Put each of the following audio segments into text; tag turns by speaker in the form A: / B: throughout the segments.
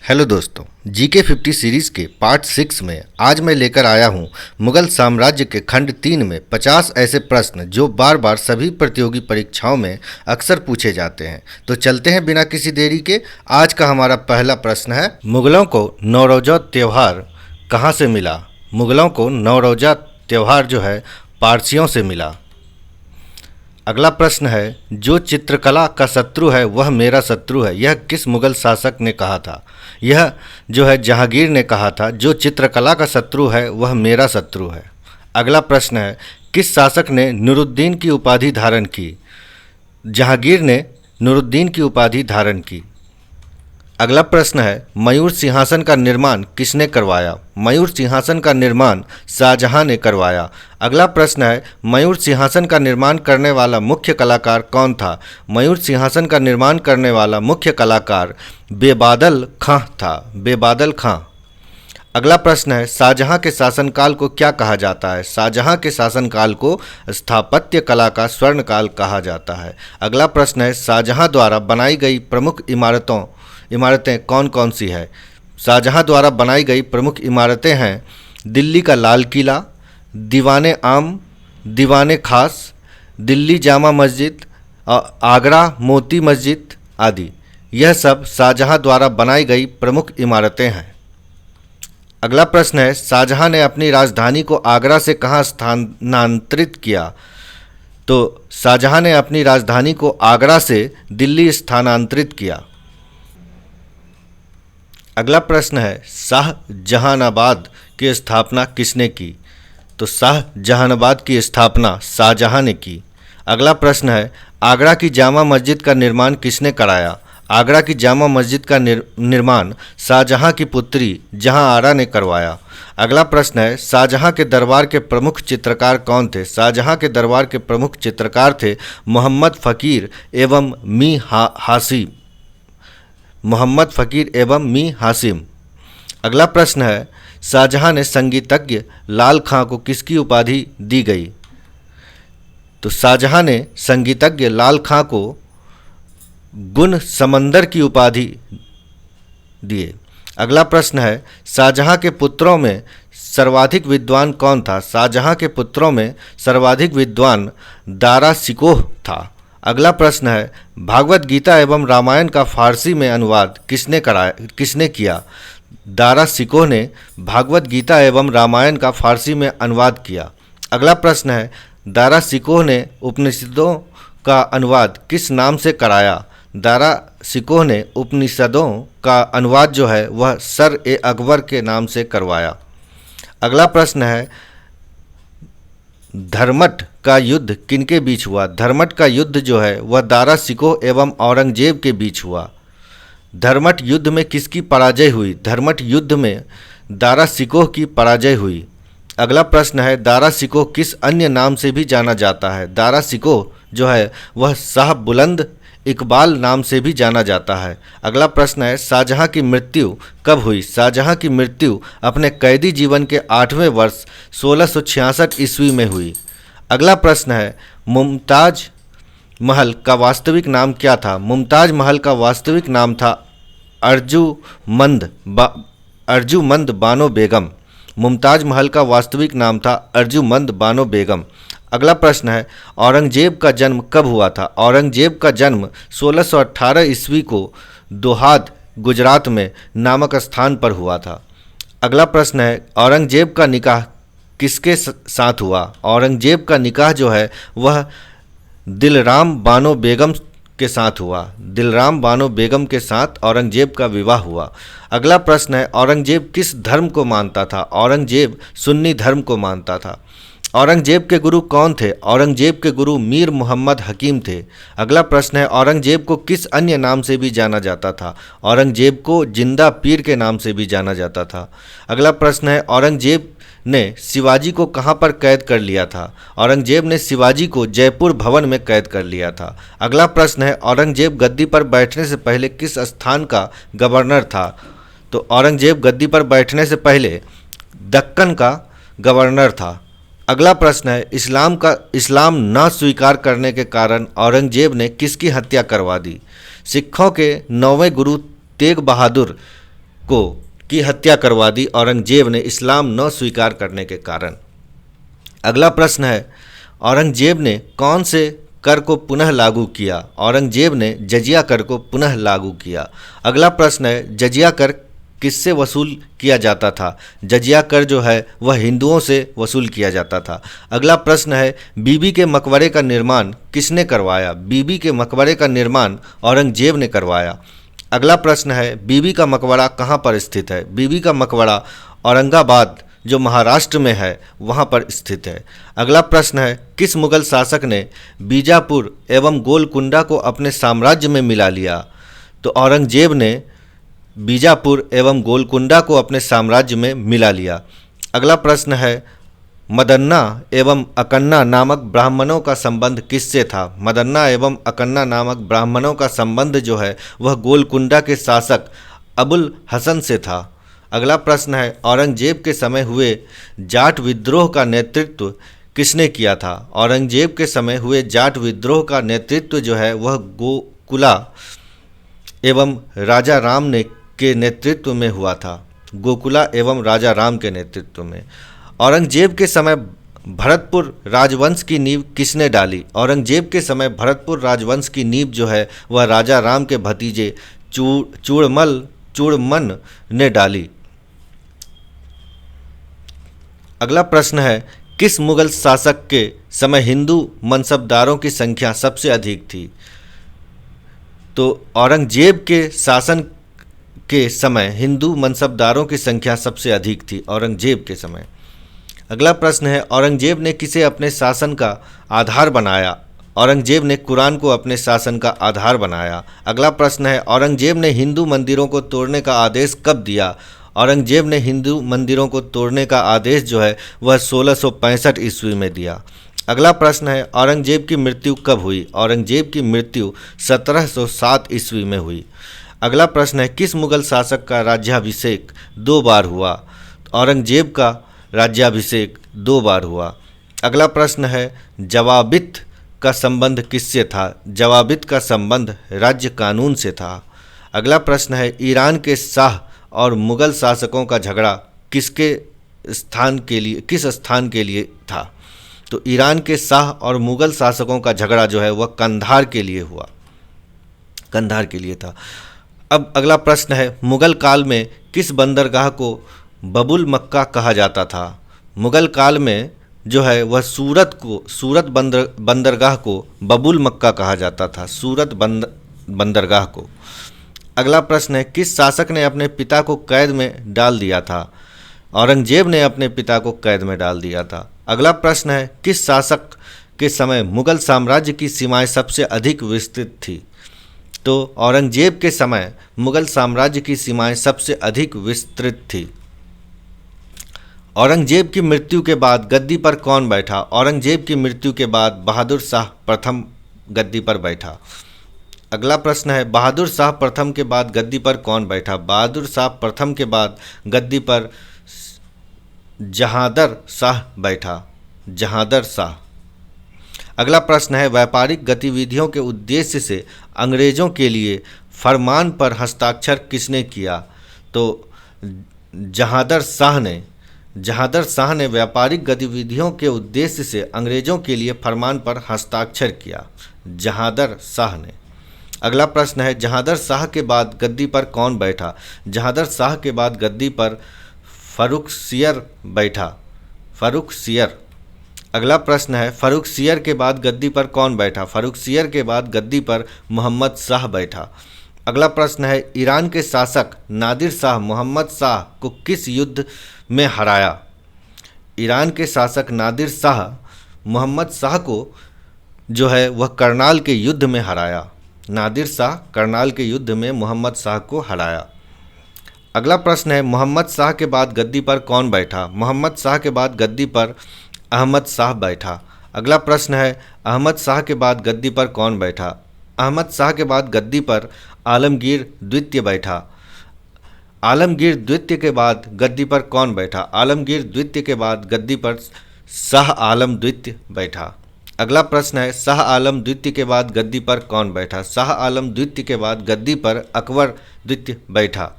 A: Hello दोस्तों, GK 50 series के part 6 में आज मैं लेकर आया हूं मुगल साम्राज्य के खंड 3 में 50 ऐसे प्रश्न जो बार बार सभी प्रतियोगी परीक्षाओं में अक्सर पूछे जाते हैं। तो चलते हैं बिना किसी देरी के। आज का हमारा पहला प्रश्न है, मुगलों को नौरोज़ा त्यौहार कहाँ से मिला? मुगलों को नौरोज़ा त्यौहार जो है पारसियों से मिला। अगला प्रश्न है, जो चित्रकला का शत्रु है वह मेरा शत्रु है, यह किस मुगल शासक ने कहा था? यह जो है जहांगीर ने कहा था, जो चित्रकला का शत्रु है वह मेरा शत्रु है। अगला प्रश्न है, किस शासक ने नूरुद्दीन की उपाधि धारण की? जहांगीर ने नूरुद्दीन की उपाधि धारण की। अगला प्रश्न है, मयूर सिंहासन का निर्माण किसने करवाया? मयूर सिंहासन का निर्माण शाहजहां ने करवाया। अगला प्रश्न है, मयूर सिंहासन का निर्माण करने वाला मुख्य कलाकार कौन था? मयूर सिंहासन का निर्माण करने वाला मुख्य कलाकार बेबादल खां था, बेबादल खां। अगला प्रश्न है, शाहजहां के शासनकाल को क्या कहा जाता है? शाहजहां के शासनकाल को स्थापत्य कला का स्वर्णकाल कहा जाता है। अगला प्रश्न है, शाहजहां द्वारा बनाई गई प्रमुख इमारतें कौन कौन सी है? शाहजहां द्वारा बनाई गई प्रमुख इमारतें हैं दिल्ली का लाल किला, दीवाने आम, दीवाने खास, दिल्ली जामा मस्जिद, आगरा मोती मस्जिद आदि। यह सब शाहजहां द्वारा बनाई गई प्रमुख इमारतें हैं। अगला प्रश्न है, शाहजहां ने अपनी राजधानी को आगरा से कहाँ स्थानांतरित किया? तो शाहजहां ने अपनी राजधानी को आगरा से दिल्ली स्थानांतरित किया। अगला प्रश्न है, शाहजहानाबाद की स्थापना किसने की? तो शाहजहानाबाद की स्थापना शाहजहां ने की। अगला प्रश्न है, आगरा की जामा मस्जिद का निर्माण किसने कराया? आगरा की जामा मस्जिद का निर्माण शाहजहां की पुत्री जहांआरा ने करवाया। अगला प्रश्न है, शाहजहां के दरबार के प्रमुख चित्रकार कौन थे? शाहजहां के दरबार के प्रमुख चित्रकार थे मोहम्मद फ़कीर एवं मी हासिम। अगला प्रश्न है, शाहजहां ने संगीतज्ञ लाल खां को किसकी उपाधि दी गई? तो शाहजहां ने संगीतज्ञ लाल खां को गुण समंदर की उपाधि दिए। अगला प्रश्न है, शाहजहां के पुत्रों में सर्वाधिक विद्वान कौन था? शाहजहां के पुत्रों में सर्वाधिक विद्वान दारा शिकोह था। अगला प्रश्न है, भागवत गीता एवं रामायण का फारसी में अनुवाद किसने किया? दारा शिकोह ने भागवत गीता एवं रामायण का फारसी में अनुवाद किया। अगला प्रश्न है, दारा शिकोह ने उपनिषदों का अनुवाद किस नाम से कराया? दारा शिकोह ने उपनिषदों का अनुवाद जो है वह सर-ए-अकबर के नाम से करवाया। अगला प्रश्न है, धर्मट का युद्ध किनके बीच हुआ? धर्मट का युद्ध जो है वह दारा शिकोह एवं औरंगजेब के बीच हुआ। धर्मट युद्ध में किसकी पराजय हुई? धर्मट युद्ध में दारा शिकोह की पराजय हुई। अगला प्रश्न है, दारा शिकोह किस अन्य नाम से भी जाना जाता है? दारा शिकोह जो है वह शाह बुलंद इकबाल नाम से भी जाना जाता है। अगला प्रश्न है, शाहजहां की मृत्यु कब हुई? शाहजहां की मृत्यु अपने कैदी जीवन के 8वें वर्ष 1666 ईस्वी में हुई। अगला प्रश्न है, मुमताज महल का वास्तविक नाम क्या था? मुमताज महल का वास्तविक नाम था अर्जुमंद बानो बेगम। मुमताज महल का वास्तविक नाम था अर्जुमंद बानो बेगम। अगला प्रश्न है, औरंगजेब का जन्म कब हुआ था? औरंगजेब का जन्म 1618 ईस्वी को दोहाद गुजरात में नामक स्थान पर हुआ था। अगला प्रश्न है, औरंगजेब का निकाह किसके साथ हुआ? औरंगजेब का निकाह जो है वह दिलराम बानो बेगम के साथ हुआ। दिलराम बानो बेगम के साथ औरंगजेब का विवाह हुआ। अगला प्रश्न है, औरंगजेब किस धर्म को मानता था? औरंगजेब सुन्नी धर्म को मानता था। औरंगजेब के गुरु कौन थे? औरंगजेब के गुरु मीर मोहम्मद हकीम थे। अगला प्रश्न है, औरंगजेब को किस अन्य नाम से भी जाना जाता था? औरंगजेब को जिंदा पीर के नाम से भी जाना जाता था। अगला प्रश्न है, औरंगजेब ने शिवाजी को कहाँ पर कैद कर लिया था? औरंगजेब ने शिवाजी को जयपुर भवन में कैद कर लिया था। अगला प्रश्न है, औरंगजेब गद्दी पर बैठने से पहले किस स्थान का गवर्नर था? तो औरंगजेब गद्दी पर बैठने से पहले दक्कन का गवर्नर था। अगला प्रश्न है, इस्लाम न स्वीकार करने के कारण औरंगजेब ने किसकी हत्या करवा दी? सिखों के 9वें गुरु तेग बहादुर को की हत्या करवा दी औरंगजेब ने इस्लाम न स्वीकार करने के कारण। अगला प्रश्न है, औरंगजेब ने कौन से कर को पुनः लागू किया? औरंगजेब ने जजिया कर को पुनः लागू किया। अगला प्रश्न है, जजिया कर किससे वसूल किया जाता था? जजिया कर जो है वह हिंदुओं से वसूल किया जाता था। अगला प्रश्न है, बीबी के मकबरे का निर्माण किसने करवाया? बीबी के मकबरे का निर्माण औरंगजेब ने करवाया। अगला प्रश्न है, बीबी का मकबरा कहाँ पर स्थित है? बीबी का मकबरा औरंगाबाद जो महाराष्ट्र में है वहाँ पर स्थित है। अगला प्रश्न है, किस मुगल शासक ने बीजापुर एवं गोलकुंडा को अपने साम्राज्य में मिला लिया? तो औरंगजेब ने बीजापुर एवं गोलकुंडा को अपने साम्राज्य में मिला लिया। अगला प्रश्न है, मदन्ना एवं अकन्ना नामक ब्राह्मणों का संबंध किससे था? मदन्ना एवं अकन्ना नामक ब्राह्मणों का संबंध जो है वह गोलकुंडा के शासक अबुल हसन से था। अगला प्रश्न है, औरंगजेब के समय हुए जाट विद्रोह का नेतृत्व किसने किया था? औरंगजेब के समय हुए जाट विद्रोह का नेतृत्व जो है वह गोकुला एवं राजा राम ने के नेतृत्व में हुआ था। गोकुला एवं राजा राम के नेतृत्व में। औरंगजेब के समय भरतपुर राजवंश की नींव किसने डाली? औरंगजेब के समय भरतपुर राजवंश की नींव जो है वह राजा राम के भतीजे चूड़मन ने डाली। अगला प्रश्न है, किस मुगल शासक के समय हिंदू मनसबदारों की संख्या सबसे अधिक थी? तो औरंगजेब के शासन के समय हिंदू मनसबदारों की संख्या सबसे अधिक थी, औरंगजेब के समय। अगला प्रश्न है, औरंगजेब ने किसे अपने शासन का आधार बनाया? औरंगजेब ने कुरान को अपने शासन का आधार बनाया। अगला प्रश्न है, औरंगजेब ने हिंदू मंदिरों को तोड़ने का आदेश कब दिया? औरंगजेब ने हिंदू मंदिरों को तोड़ने का आदेश जो है वह 1665 ईस्वी में दिया। अगला प्रश्न है, औरंगजेब की मृत्यु कब हुई? औरंगजेब की मृत्यु 1707 ईस्वी में हुई। अगला प्रश्न है, किस मुगल शासक का राज्याभिषेक 2 बार हुआ? औरंगजेब का राज्याभिषेक 2 बार हुआ। अगला प्रश्न है, जवाबित का संबंध किससे था? जवाबित का संबंध राज्य कानून से था। अगला प्रश्न है, ईरान के शाह और मुगल शासकों का झगड़ा किस स्थान के लिए था? तो ईरान के शाह और मुगल शासकों का झगड़ा जो है वह कंधार के लिए हुआ, कंधार के लिए था। अब अगला प्रश्न है, मुगल काल में किस बंदरगाह को बबुल मक्का कहा जाता था? मुगल काल में जो है वह सूरत बंदरगाह को बबुल मक्का कहा जाता था, सूरत बंदरगाह को। अगला प्रश्न है, किस शासक ने अपने पिता को कैद में डाल दिया था? औरंगजेब ने अपने पिता को कैद में डाल दिया था। अगला प्रश्न है, किस शासक के समय मुगल साम्राज्य की सीमाएं सबसे अधिक विस्तृत थी? तो औरंगजेब के समय मुगल साम्राज्य की सीमाएं सबसे अधिक विस्तृत थी। औरंगजेब की मृत्यु के बाद गद्दी पर कौन बैठा? औरंगजेब की मृत्यु के बाद बहादुर शाह प्रथम गद्दी पर बैठा। अगला प्रश्न है, बहादुर शाह प्रथम के बाद गद्दी पर कौन बैठा? बहादुर शाह प्रथम के बाद गद्दी पर जहांदर शाह बैठा, जहांदर शाह। अगला प्रश्न है, व्यापारिक गतिविधियों के उद्देश्य से अंग्रेजों के लिए फरमान पर हस्ताक्षर किसने किया? तो जहांदर शाह ने व्यापारिक गतिविधियों के उद्देश्य से अंग्रेजों के लिए फरमान पर हस्ताक्षर किया, जहांदर शाह ने। अगला प्रश्न है, जहांदर शाह के बाद गद्दी पर कौन बैठा? जहांदर शाह के बाद गद्दी पर फर्रुखसियर बैठा, फर्रुखसियर। अगला प्रश्न है, फर्रुखसियर के बाद गद्दी पर कौन बैठा? फर्रुखसियर के बाद गद्दी पर मोहम्मद शाह बैठा। अगला प्रश्न है, ईरान के शासक नादिर शाह मोहम्मद शाह को किस युद्ध में हराया? ईरान के शासक नादिर शाह मोहम्मद शाह को जो है वह करनाल के युद्ध में हराया। नादिर शाह करनाल के युद्ध में मोहम्मद शाह को हराया। अगला प्रश्न है, मोहम्मद शाह के बाद गद्दी पर कौन बैठा? मोहम्मद शाह के बाद गद्दी पर अहमद शाह बैठा। अगला प्रश्न है, अहमद शाह के बाद गद्दी पर कौन बैठा? अहमद शाह के बाद गद्दी पर आलमगीर द्वितीय बैठा। आलमगीर द्वितीय के बाद गद्दी पर कौन बैठा? आलमगीर द्वितीय के बाद गद्दी पर शाह आलम द्वितीय बैठा। अगला प्रश्न है, शाह आलम द्वितीय के बाद गद्दी पर कौन बैठा? शाह आलम द्वितीय के बाद गद्दी पर अकबर द्वितीय बैठा।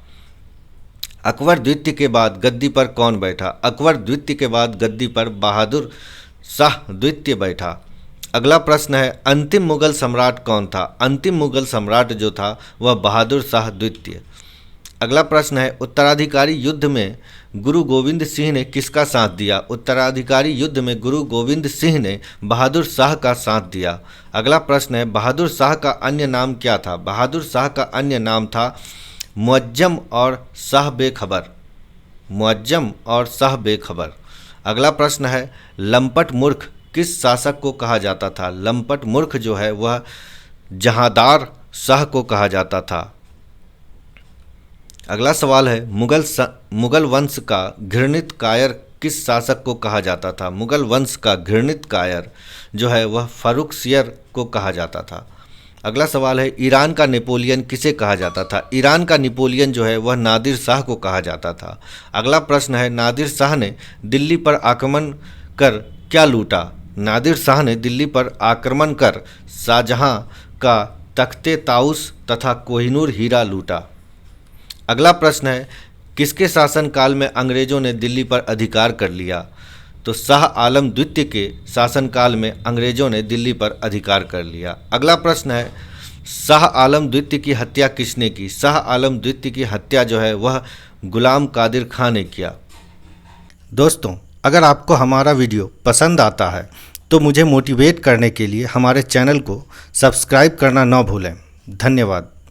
A: अकबर द्वितीय के बाद गद्दी पर कौन बैठा? अकबर द्वितीय के बाद गद्दी पर बहादुर शाह द्वितीय बैठा। अगला प्रश्न है, अंतिम मुगल सम्राट कौन था? अंतिम मुगल सम्राट जो था वह बहादुर शाह द्वितीय। अगला प्रश्न है, उत्तराधिकारी युद्ध में गुरु गोविंद सिंह ने किसका साथ दिया? उत्तराधिकारी युद्ध में गुरु गोविंद सिंह ने बहादुर शाह का साथ दिया। अगला प्रश्न है, बहादुर शाह का अन्य नाम क्या था? बहादुर शाह का अन्य नाम था मुअज्जम और शाह बेखबर। मुअज्जम और शाह बेखबर। अगला प्रश्न है, लंपट मूर्ख किस शासक को कहा जाता था? लंपट मूर्ख जो है वह जहांदार शाह को कहा जाता था। अगला सवाल है, मुगल वंश का घृणित कायर किस शासक को कहा जाता था? मुगल वंश का घृणित कायर जो है वह फर्रुखसियर को कहा जाता था। अगला सवाल है, ईरान का नेपोलियन किसे कहा जाता था? ईरान का नेपोलियन जो है वह नादिर शाह को कहा जाता था। अगला प्रश्न है, नादिर शाह ने दिल्ली पर आक्रमण कर क्या लूटा? नादिर शाह ने दिल्ली पर आक्रमण कर शाहजहां का तख्ते ताउस तथा कोहिनूर हीरा लूटा। अगला प्रश्न है, किसके शासनकाल में अंग्रेजों ने दिल्ली पर अधिकार कर लिया? तो शाह आलम द्वितीय के शासनकाल में अंग्रेजों ने दिल्ली पर अधिकार कर लिया। अगला प्रश्न है, शाह आलम द्वितीय की हत्या किसने की? शाह आलम द्वितीय की हत्या जो है वह गुलाम कादिर खान ने किया। दोस्तों, अगर आपको हमारा वीडियो पसंद आता है तो मुझे मोटिवेट करने के लिए हमारे चैनल को सब्सक्राइब करना न भूलें। धन्यवाद।